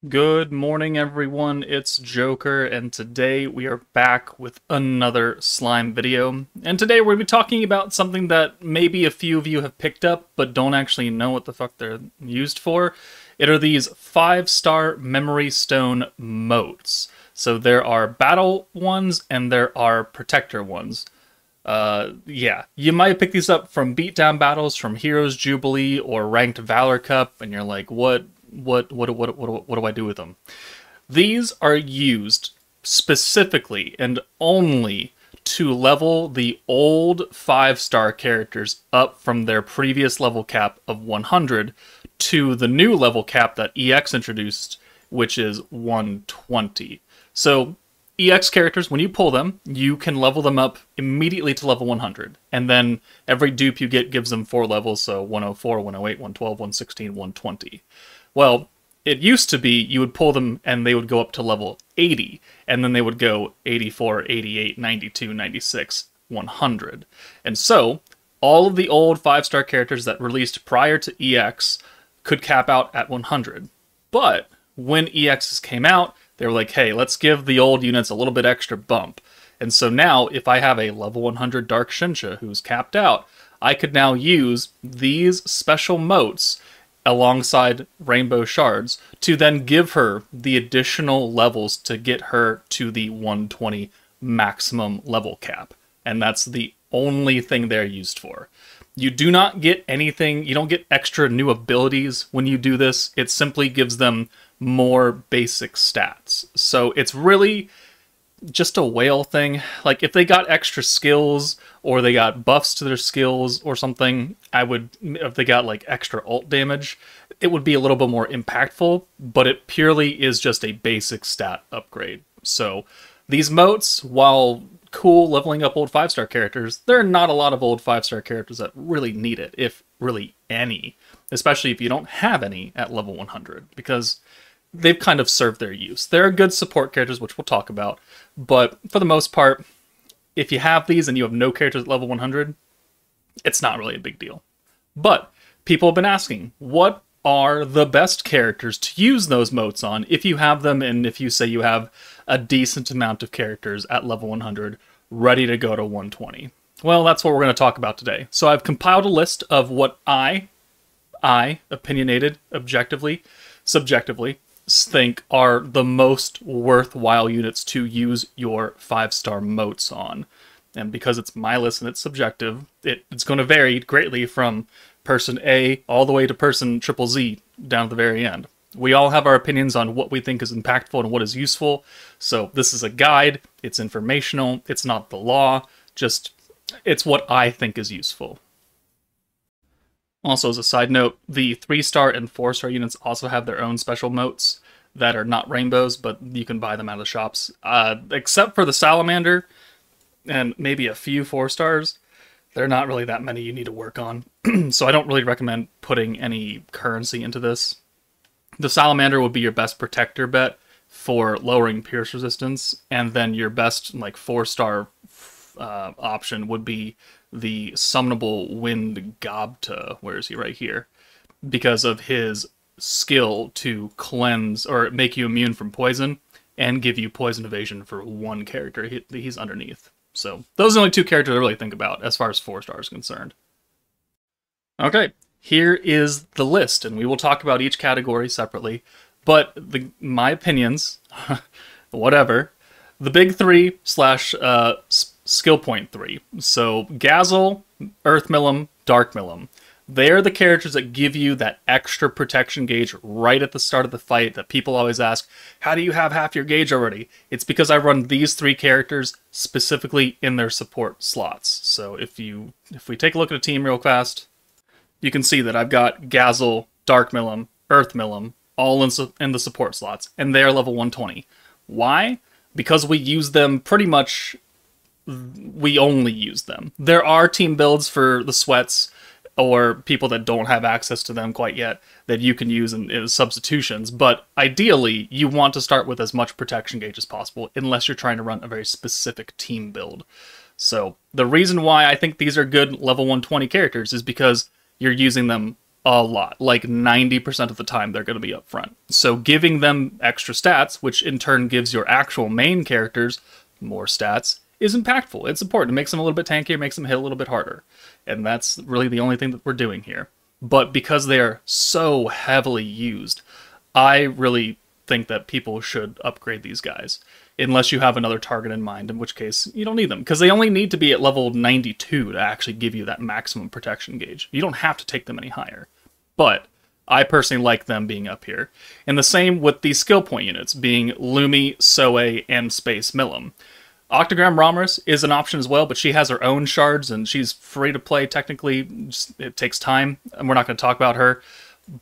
Good morning, everyone. It's Joker, and today we are back with another slime video. And today we're going to be talking about something that maybe a few of you have picked up, but don't actually know what the fuck they're used for. It are these 5-star memory stone motes. So there are battle ones and there are protector ones. Yeah, you might pick these up from beatdown battles, from Heroes Jubilee or Ranked Valor Cup, and you're like, what do I do with them? These are used specifically and only to level the old 5-star characters up from their previous level cap of 100 to the new level cap that EX introduced, which is 120. So EX characters, when you pull them, you can level them up immediately to level 100. And then every dupe you get gives them 4 levels, so 104, 108, 112, 116, 120. Well, it used to be you would pull them and they would go up to level 80, and then they would go 84, 88, 92, 96, 100. And so, all of the old 5-star characters that released prior to EX could cap out at 100. But when EXs came out, they were like, hey, let's give the old units a little bit extra bump. And so now, if I have a level 100 Dark Shinsha who's capped out, I could now use these special motes alongside Rainbow Shards to then give her the additional levels to get her to the 120 maximum level cap. And that's the only thing they're used for. You do not get anything, you don't get extra new abilities when you do this. It simply gives them more basic stats. So it's really just a whale thing. Like, if they got extra skills or they got buffs to their skills or something, if they got like extra ult damage, it would be a little bit more impactful, but it purely is just a basic stat upgrade. So these motes, while cool leveling up old 5-star characters, there are not a lot of old 5-star characters that really need it, if really any, especially if you don't have any at level 100, because they've kind of served their use. There are good support characters, which we'll talk about, but for the most part, if you have these and you have no characters at level 100, it's not really a big deal. But people have been asking, what are the best characters to use those motes on if you have them, and if you say you have a decent amount of characters at level 100 ready to go to 120? Well, that's what we're going to talk about today. So I've compiled a list of what I opinionated, objectively, subjectively, think are the most worthwhile units to use your 5-star motes on. And because it's my list and it's subjective, it's going to vary greatly from person A all the way to person triple Z down at the very end. We all have our opinions on what we think is impactful and what is useful, so this is a guide, it's informational, it's not the law, just it's what I think is useful. Also, as a side note, the 3-star and 4-star units also have their own special motes that are not rainbows, but you can buy them out of the shops. Except for the Salamander and maybe a few 4-stars, there are not really that many you need to work on. So I don't really recommend putting any currency into this. The Salamander would be your best protector bet for lowering pierce resistance, and then your best like 4-star option would be the summonable Wind Gobta. Where is he? Right here. Because of his skill to cleanse or make you immune from poison and give you poison evasion for one character he's underneath. So those are the only 2 characters I really think about as far as 4-star is concerned. Okay, here is the list, and we will talk about each category separately, but my opinions, whatever, the big 3 slash skill point 3. So Gazel, Earth Millum, Dark Millum. They're the characters that give you that extra protection gauge right at the start of the fight that people always ask, how do you have half your gauge already? It's because I run these 3 characters specifically in their support slots. So if we take a look at a team real fast, you can see that I've got Gazel, Dark Millum, Earth Millum, all in the support slots, and they're level 120. Why? Because we use them pretty much, we only use them. There are team builds for the sweats, or people that don't have access to them quite yet, that you can use in substitutions, but ideally, you want to start with as much protection gauge as possible, unless you're trying to run a very specific team build. So, the reason why I think these are good level 120 characters is because you're using them a lot. Like 90% of the time they're going to be up front. So giving them extra stats, which in turn gives your actual main characters more stats, is impactful. It's important. It makes them a little bit tankier, makes them hit a little bit harder. And that's really the only thing that we're doing here. But because they are so heavily used, I really think that people should upgrade these guys. Unless you have another target in mind, in which case you don't need them. Because they only need to be at level 92 to actually give you that maximum protection gauge. You don't have to take them any higher. But I personally like them being up here. And the same with the skill point units, being Lumi, Soe, and Space Milim. Octogram Romris is an option as well, but she has her own shards, and she's free to play technically. It takes time, and we're not going to talk about her.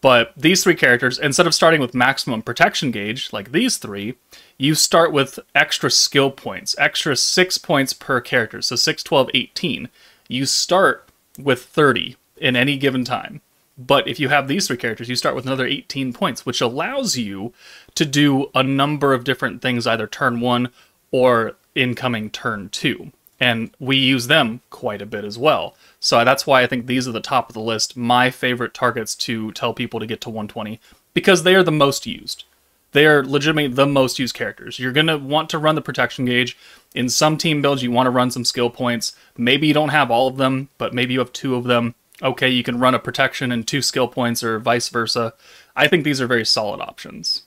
But these three characters, instead of starting with maximum protection gauge, like these three, you start with extra skill points, extra 6 points per character, so 6, 12, 18. You start with 30 in any given time. But if you have these three characters, you start with another 18 points, which allows you to do a number of different things, either turn 1 or incoming turn 2. And we use them quite a bit as well. So that's why I think these are the top of the list, my favorite targets to tell people to get to 120, because they are the most used. They are legitimately the most used characters. You're going to want to run the protection gauge. In some team builds, you want to run some skill points. Maybe you don't have all of them, but maybe you have 2 of them. Okay, you can run a protection and 2 skill points, or vice versa. I think these are very solid options.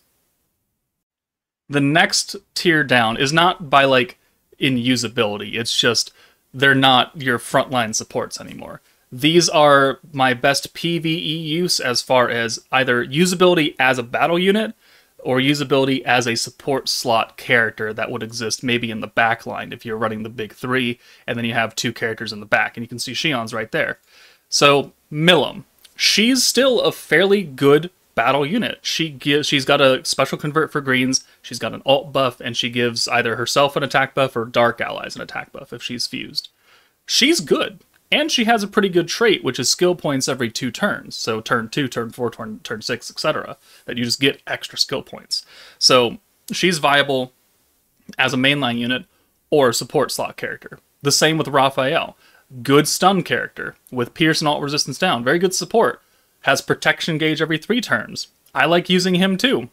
The next tier down is not by, like, in usability. It's just they're not your frontline supports anymore. These are my best PvE use as far as either usability as a battle unit or usability as a support slot character that would exist maybe in the back line if you're running the big 3 and then you have 2 characters in the back, and you can see Shion's right there. So Milim, she's still a fairly good battle unit. She's got a special convert for greens, she's got an alt buff, and she gives either herself an attack buff or dark allies an attack buff if she's fused. She's good, and she has a pretty good trait, which is skill points every 2 turns. So turn 2, turn 4, turn 6, etc. That you just get extra skill points. So she's viable as a mainline unit or a support slot character. The same with Raphael. Good stun character with Pierce and alt resistance down. Very good support. Has protection gauge every 3 turns. I like using him too.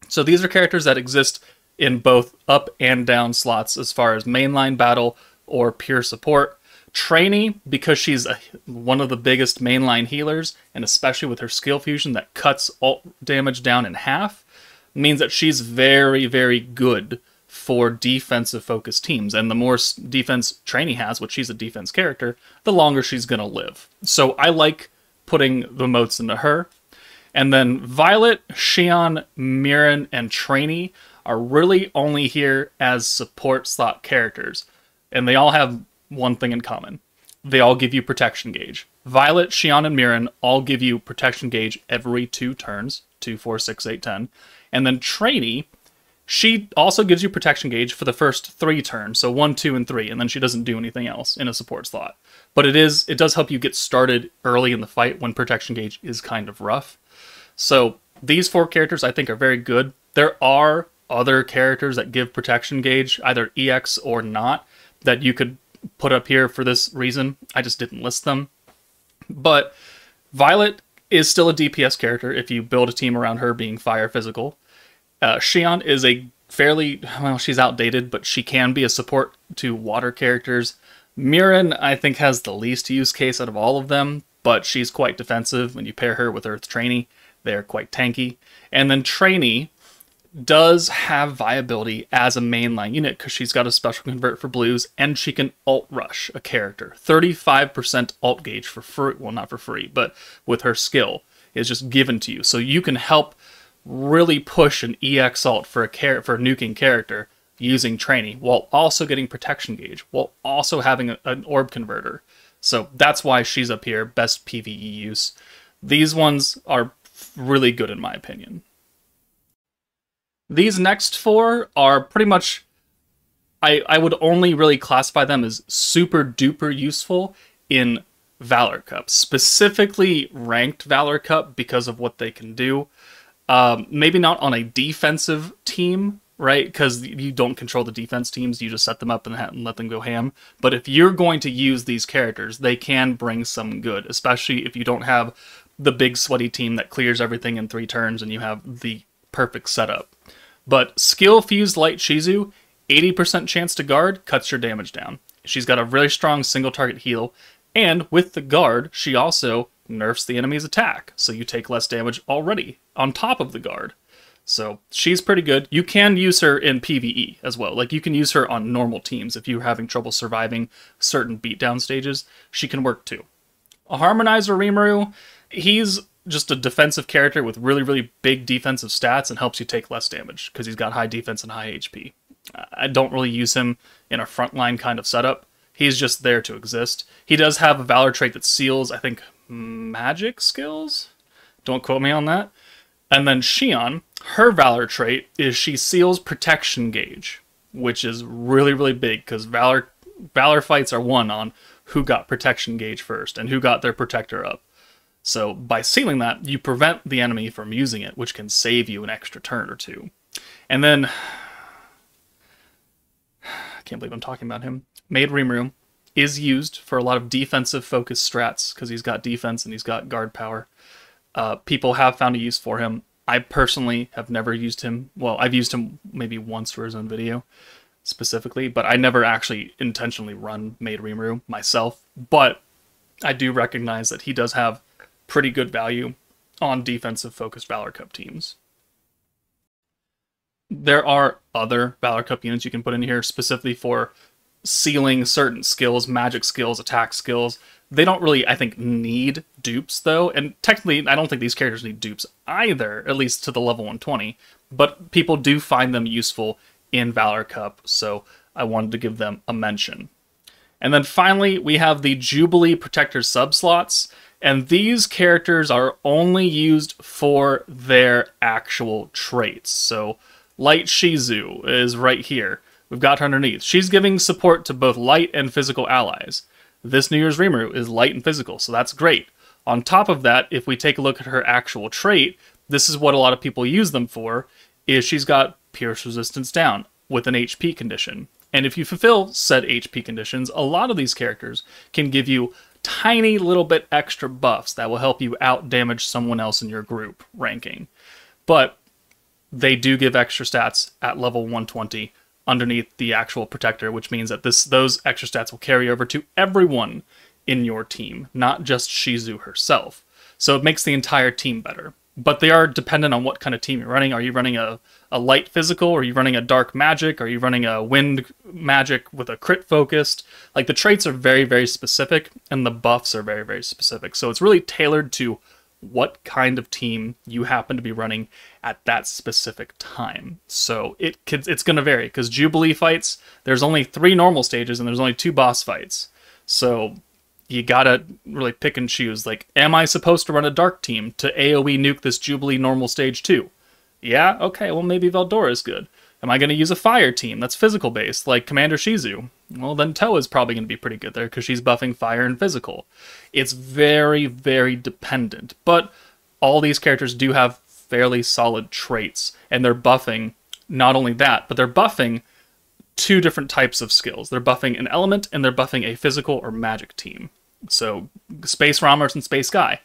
So these are characters that exist in both up and down slots as far as mainline battle or pure support. Trainee, because she's one of the biggest mainline healers, and especially with her skill fusion that cuts alt damage down in half, means that she's very, very good for defensive focused teams. And the more defense Trainee has, which she's a defense character, the longer she's going to live. So I like putting the motes into her. And then Violet, Shion, Mirren, and Trainee are really only here as support slot characters. And they all have one thing in common. They all give you protection gauge. Violet, Shion, and Mirren all give you protection gauge every 2 turns. 2, 4, 6, 8, 10. And then Trainee, she also gives you protection gauge for the first 3 turns, so 1, 2, and 3, and then she doesn't do anything else in a support slot. But it does help you get started early in the fight when protection gauge is kind of rough. So these 4 characters I think are very good. There are other characters that give protection gauge, either EX or not, that you could put up here for this reason. I just didn't list them. But Violet is still a DPS character if you build a team around her being fire physical. Shion is a fairly, well, she's outdated, but she can be a support to water characters. Mirren, I think, has the least use case out of all of them, but she's quite defensive. When you pair her with Earth Trainee, they're quite tanky. And then Trainee does have viability as a mainline unit because she's got a special convert for blues, and she can alt rush a character. 35% alt gauge for free, well, not for free, but with her skill is just given to you. So you can help really push an EX alt for a nuking character using Trainee, while also getting protection gauge, while also having an orb converter. So that's why she's up here, best PvE use. These ones are really good in my opinion. These next 4 are pretty much, I would only really classify them as super duper useful in Valor Cup, specifically ranked Valor Cup because of what they can do. Maybe not on a defensive team, right? Because you don't control the defense teams, you just set them up and let them go ham. But if you're going to use these characters, they can bring some good, especially if you don't have the big sweaty team that clears everything in 3 turns and you have the perfect setup. But skill fused Light Shizu, 80% chance to guard, cuts your damage down. She's got a really strong single target heal, and with the guard, she also nerfs the enemy's attack, so you take less damage already on top of the guard. So she's pretty good. You can use her in PvE as well. Like, you can use her on normal teams if you're having trouble surviving certain beatdown stages. She can work too. A Harmonizer Rimuru, he's just a defensive character with really, really big defensive stats and helps you take less damage because he's got high defense and high HP. I don't really use him in a frontline kind of setup. He's just there to exist. He does have a Valor trait that seals, I think, magic skills? Don't quote me on that. And then Xion, her Valor trait is she seals protection gauge, which is really, really big because Valor fights are won on who got protection gauge first and who got their protector up. So by sealing that, you prevent the enemy from using it, which can save you an extra turn or two. And then, I can't believe I'm talking about him, Maid Rimuru is used for a lot of defensive focused strats because he's got defense and he's got guard power. People have found a use for him. I personally have never used him. Well, I've used him maybe once for his own video specifically, but I never actually intentionally run Maid Rimuru myself. But I do recognize that he does have pretty good value on defensive focused Valor Cup teams. There are other Valor Cup units you can put in here specifically for sealing certain skills, magic skills, attack skills. They don't really, I think, need dupes, though. And technically, I don't think these characters need dupes either, at least to the level 120. But people do find them useful in Valor Cup, so I wanted to give them a mention. And then finally, we have the Jubilee Protector subslots. And these characters are only used for their actual traits. So Light Shizu is right here. We've got her underneath. She's giving support to both light and physical allies. This New Year's Rimuru is light and physical, so that's great. On top of that, if we take a look at her actual trait, this is what a lot of people use them for, is she's got Pierce Resistance down with an HP condition. And if you fulfill said HP conditions, a lot of these characters can give you tiny little bit extra buffs that will help you out-damage someone else in your group ranking. But they do give extra stats at level 120 underneath the actual protector, which means that those extra stats will carry over to everyone in your team, not just Shizu herself. So it makes the entire team better. But they are dependent on what kind of team you're running. Are you running a light physical? Are you running a dark magic? Are you running a wind magic with a crit focused? Like, the traits are very, very specific, and the buffs are very, very specific. So it's really tailored to what kind of team you happen to be running at that specific time. So it's going to vary, because Jubilee fights, there's only 3 normal stages and there's only 2 boss fights. So you gotta really pick and choose. Like, am I supposed to run a dark team to AoE nuke this Jubilee normal stage too? Yeah, okay, well maybe Veldora is good. Am I going to use a fire team that's physical based, like Commander Shizu? Well, then Toa is probably going to be pretty good there, because she's buffing fire and physical. It's very, very dependent, but all these characters do have fairly solid traits, and they're buffing not only that, but they're buffing 2 different types of skills. They're buffing an element, and they're buffing a physical or magic team. So, Space Rammers and Space Guy,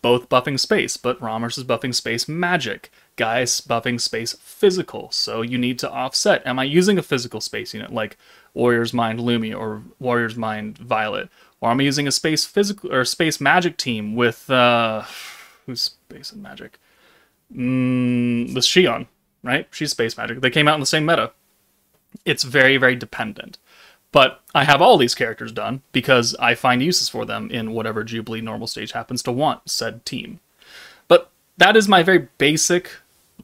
both buffing space, but Rammers is buffing space magic. Guy's buffing space physical, so you need to offset. Am I using a physical space unit like Warrior's Mind Lumi or Warrior's Mind Violet? Or am I using a space physical or space magic team with who's space and magic? The Xion, right? She's space magic. They came out in the same meta. It's very, very dependent. But I have all these characters done because I find uses for them in whatever Jubilee normal stage happens to want said team. But that is my very basic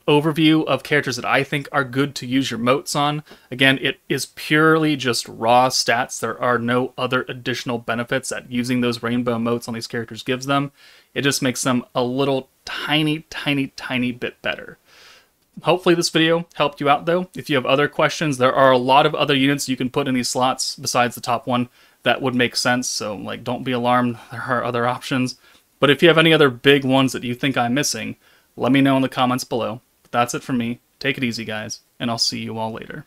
overview of characters that I think are good to use your motes on. Again, it is purely just raw stats. There are no other additional benefits that using those rainbow motes on these characters gives them. It just makes them a little tiny, tiny, tiny bit better. Hopefully this video helped you out, though. If you have other questions, there are a lot of other units you can put in these slots besides the top one that would make sense, so like, don't be alarmed. There are other options. But if you have any other big ones that you think I'm missing, let me know in the comments below. But that's it from me. Take it easy, guys, and I'll see you all later.